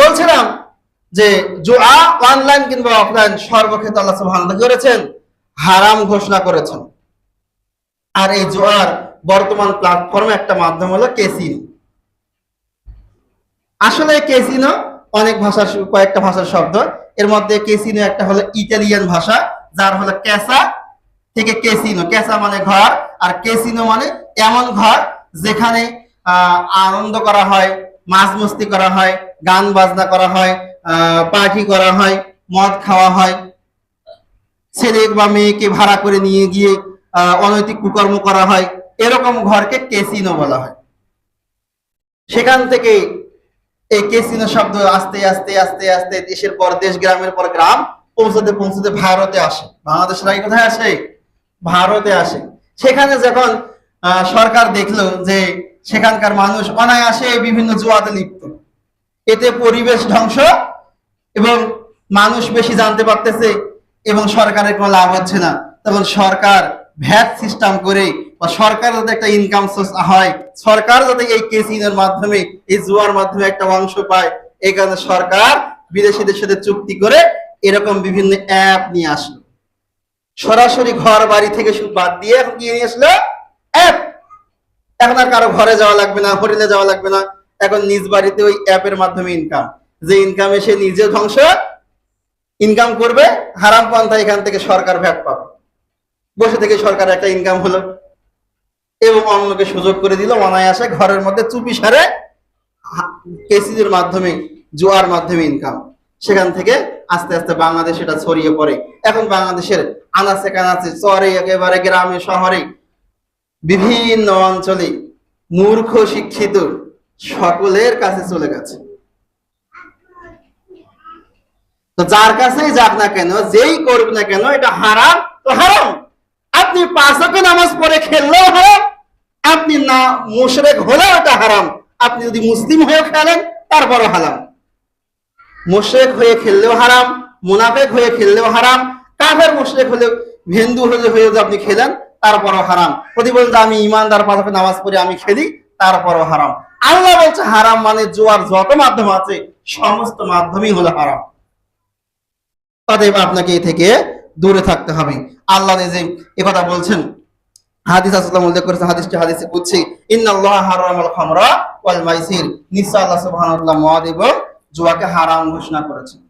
বলছিলাম যে জুয়া অনলাইন কিংবা অফলাইন সর্বক্ষেত্রে আল্লাহ সুবহানাহু ওয়া তাআলা করেছেন হারাম ঘোষণা করেছেন। আর এই জুয়ার বর্তমান প্ল্যাটফর্মে একটা মাধ্যম হলো ক্যাসিনো। আসলে ক্যাসিনো অনেক ভাষার, কয়েকটা ভাষার শব্দ। এর মধ্যে ক্যাসিনো একটা হলো ইতালিয়ান ভাষা, যার হলো ক্যাসা থেকে ক্যাসিনো। ক্যাসা মানে ঘর, আর ক্যাসিনো মানে এমন ঘর যেখানে আনন্দ করা হয়, মাছ মস্তি করা হয়, গান বাজনা করা হয়, পার্টি করা হয়, মদ খাওয়া হয়, ছেলে বা মেয়েকে ভাড়া করে নিয়ে গিয়ে অনৈতিক কুকর্ম করা হয়, এরকম ঘরকে ক্যাসিনো বলা হয়। সেখান থেকে এই ক্যাসিনো শব্দ আস্তে আস্তে আস্তে আস্তে দেশের পর দেশ, গ্রামের পর গ্রাম পৌঁছতে পৌঁছতে ভারতে আসে। বাংলাদেশের আগে কোথায় আসে? ভারতে আসে। সেখানে যখন সরকার দেখলো যে সেখানকার মানুষ অনায়াসে বিভিন্ন জুয়াতে লিপ্ত, এতে পরিবেশ ধ্বংস এবং মানুষ বেশি জানতে পারতেছে এবং সরকারের কোনো লাভ হচ্ছে না, তখন সরকার ভ্যাট সিস্টেম করে, বা সরকার যাতে একটা ইনকাম সোর্স হয়, সরকার যাতে এই ক্যাসিনোর মাধ্যমে, এই জুয়ার মাধ্যমে একটা অংশ পায়, এই কারণে সরকার বিদেশিদের সাথে চুক্তি করে এরকম বিভিন্ন অ্যাপ নিয়ে আসলো। সরাসরি ঘর বাড়ি থেকে বাদ দিয়ে এখন কি নিয়ে আসলো? অ্যাপ। এখন আর কারো ঘরে যাওয়া লাগবে না, হোটেলে যাওয়া লাগবে না, এখন নিজ বাড়িতে ওই অ্যাপের মাধ্যমে ইনকাম। যে ইনকামে সে নিজে ধ্বংস, ইনকাম করবে হারাম পন্থা, এখান থেকে সরকার ভ্যাট পাবে। বসে থেকে সরকার একটা ইনকাম হলো এবং অন্যকে সুযোগ করে দিল অনায়াসে ঘরের মধ্যে চুপি সারে ক্যাসিনোর মাধ্যমে, জুয়ার মাধ্যমে ইনকাম। সেখান থেকে আস্তে আস্তে বাংলাদেশ এটা ছড়িয়ে পড়ে। এখন বাংলাদেশের আনাচে কানাচে, চরে, একেবারে গ্রামে শহরে, বিভিন্ন অঞ্চলে মূর্খ শিক্ষিত সকলের কাছে চলে গেছে। তো যার কাছেই যাক না কেন, যেই করুক না কেন, এটা হারাম তো হারাম। আপনি 5 ওয়াক্ত নামাজ পড়ে খেললেও হারাম, আপনি না মুশরিক হলেও এটা হারাম। আপনি যদি মুসলিম হয়েও খেলেন তারপরও হারাম। মুশরিক হয়ে খেললেও হারাম, মুনাফিক হয়ে খেললেও হারাম, কাফের মুশরিক হলেও, হিন্দু হয়ে যদি আপনি খেলেন তারপরও হারাম। যদি বলেন আমি ইমানদার, 5 ওয়াক্ত নামাজ পড়ে আমি খেলি, তারপরও হারাম। আল্লাহ বলছে হারাম মানে জুয়ার যত মাধ্যম আছে সমস্ত মাধ্যমই হলো হারাম। অতএব আপনাকে এ থেকে দূরে থাকতে হবে। আল্লাহ নিজে এ কথা বলছেন, হাদিস আসলাম উল্লেখ করেছেন, হাদিসটি হাদিসে কুদসি, ইন্নাল্লাহ হারামাল খামরা ওয়াল মাইসির, নিশ্চয় আল্লাহ সুবহানাহু ওয়া তাআলা মদ এবং জুয়াকে হারাম ঘোষণা করেছেন।